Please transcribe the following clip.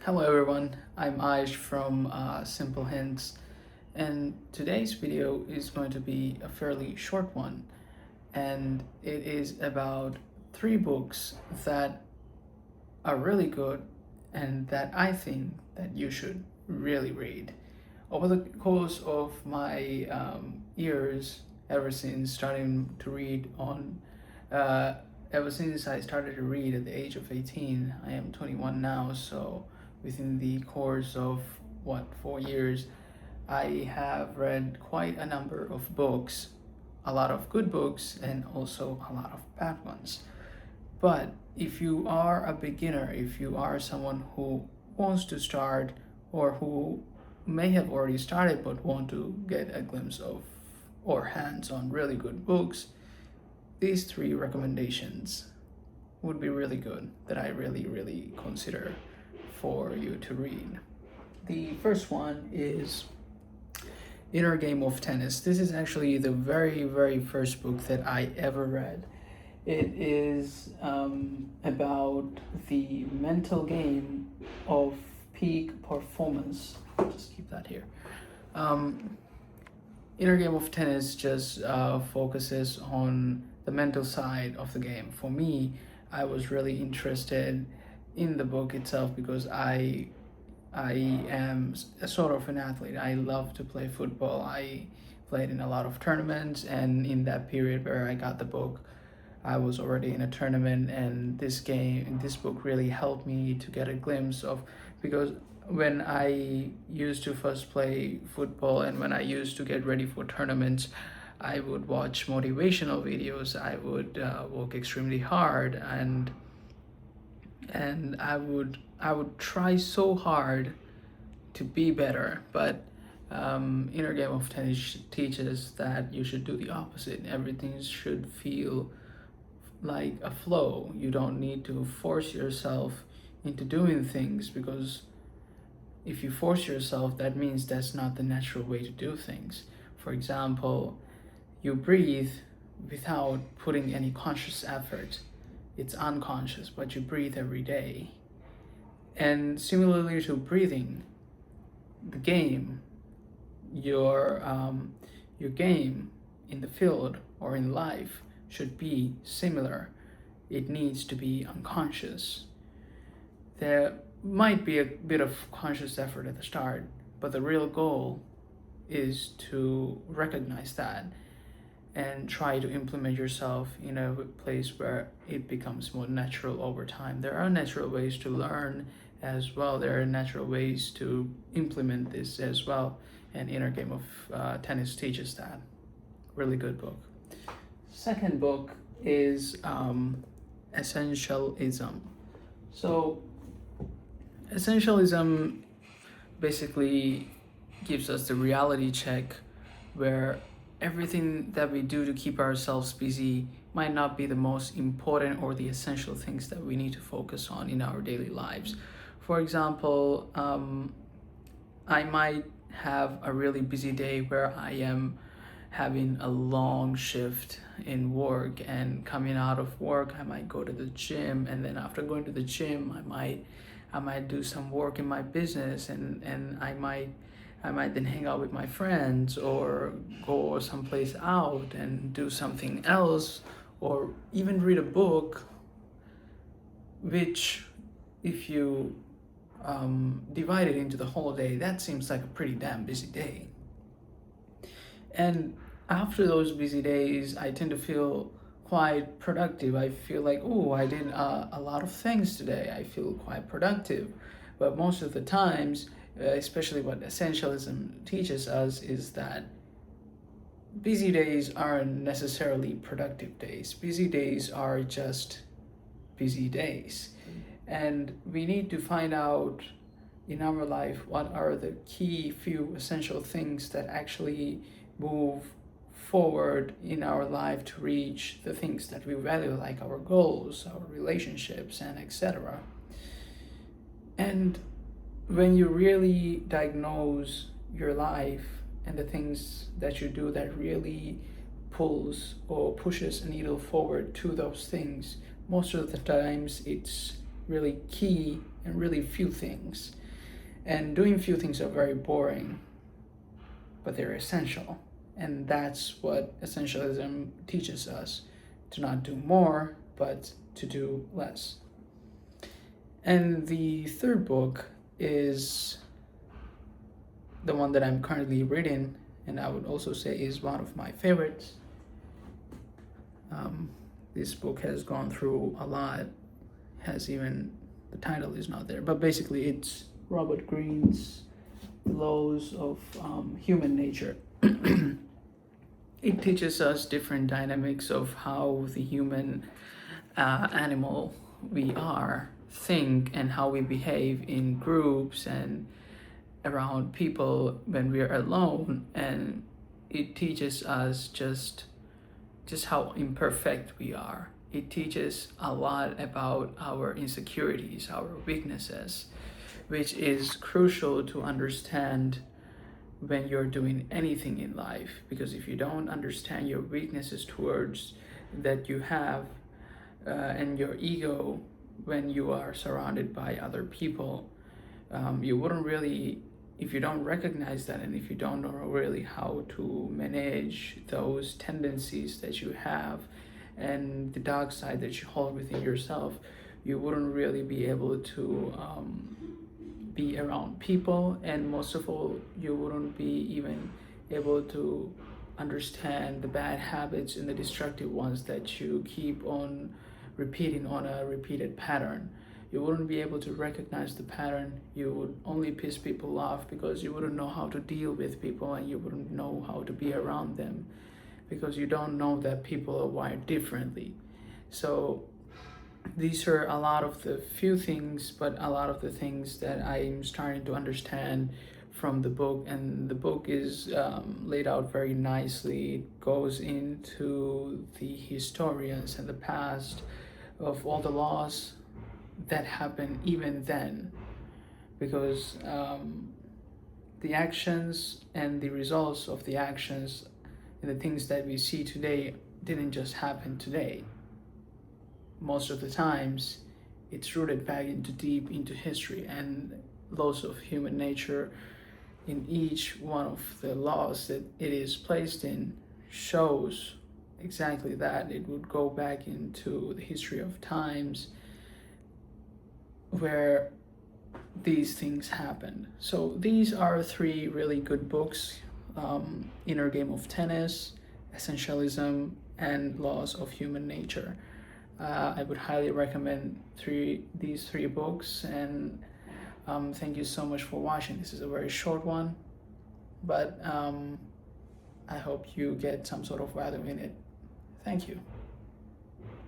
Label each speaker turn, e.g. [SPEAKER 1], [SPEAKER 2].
[SPEAKER 1] Hello everyone, I'm Aish from Simple Hints, and today's video is going to be a fairly short one, and it is about three books that are really good and that I think that you should really read. Over the course of my years, ever since starting to read on uh, ever since I started to read at the age of 18, I am 21 now, so within the course of 4 years, I have read quite a number of books, a lot of good books, and also a lot of bad ones. But if you are a beginner, if you are someone who wants to start or who may have already started but want to get a glimpse of or hands on really good books, these three recommendations would be really good that I really consider for you to read. The first one is Inner Game of Tennis. This is actually the very first book that I ever read. It is about the mental game of peak performance. I'll just keep that here. Inner Game of Tennis just focuses on the mental side of the game. For me, I was really interested in the book itself because I am a sort of an athlete. I love to play football. I played in a lot of tournaments, and in that period where I got the book, I was already in a tournament, and this book really helped me to get a glimpse of, because when I used to first play football and when I used to get ready for tournaments, I would watch motivational videos. I would work extremely hard, and I would try so hard to be better. But Inner Game of Tennis teaches that you should do the opposite. Everything should feel like a flow. You don't need to force yourself into doing things, because if you force yourself, that means that's not the natural way to do things. For example, you breathe without putting any conscious effort. It's unconscious, but you breathe every day. And similarly to breathing, the game, your game in the field or in life should be similar. It needs to be unconscious. There might be a bit of conscious effort at the start, but the real goal is to recognize that and try to implement yourself in a place where it becomes more natural over time. There are natural ways to learn as well. There are natural ways to implement this as well. And Inner Game of Tennis teaches that. Really good book. Second book is Essentialism. So Essentialism basically gives us the reality check where everything that we do to keep ourselves busy might not be the most important or the essential things that we need to focus on in our daily lives. For example, I might have a really busy day where I am having a long shift in work, and coming out of work I might go to the gym, and then after going to the gym I might do some work in my business, and I might then hang out with my friends or go someplace out and do something else, or even read a book, which if you divide it into the whole day, that seems like a pretty damn busy day. And after those busy days, I tend to feel quite productive. I feel like, oh, I did a lot of things today. I feel quite productive. But most of the times, especially what essentialism teaches us, is that busy days aren't necessarily productive days. Busy days are just busy days. And we need to find out in our life what are the key few essential things that actually move forward in our life to reach the things that we value, like our goals, our relationships, and etc. And when you really diagnose your life and the things that you do that really pulls or pushes a needle forward to those things, most of the times it's really key and really few things. And doing few things are very boring, but they're essential. And that's what essentialism teaches us, to not do more, but to do less. And the third book is the one that I'm currently reading, and I would also say is one of my favorites. This book has gone through a lot, has even, the title is not there, but basically it's Robert Greene's Laws of Human Nature. It teaches us different dynamics of how the human animal we are think and how we behave in groups and around people when we are alone. And it teaches us just how imperfect we are. It teaches a lot about our insecurities, our weaknesses, which is crucial to understand when you're doing anything in life. Because if you don't understand your weaknesses towards that you have and your ego when you are surrounded by other people, you wouldn't really, if you don't recognize that, and if you don't know really how to manage those tendencies that you have and the dark side that you hold within yourself, you wouldn't really be able to be around people, and most of all, you wouldn't be even able to understand the bad habits and the destructive ones that you keep on repeating on a repeated pattern. You wouldn't be able to recognize the pattern. You would only piss people off because you wouldn't know how to deal with people, and you wouldn't know how to be around them because you don't know that people are wired differently. So these are a lot of the few things, but a lot of the things that I'm starting to understand from the book. And the book is laid out very nicely. It goes into the historians and the past of all the laws that happened even then, because the actions and the results of the actions and the things that we see today didn't just happen today. Most of the times it's rooted back into deep into history, and laws of human nature in each one of the laws that it is placed in shows exactly that. It would go back into the history of times where these things happened. So these are three really good books: Inner Game of Tennis, Essentialism, and Laws of Human Nature. I would highly recommend these three books, and thank you so much for watching. This is a very short one, but I hope you get some sort of value in it. Thank you.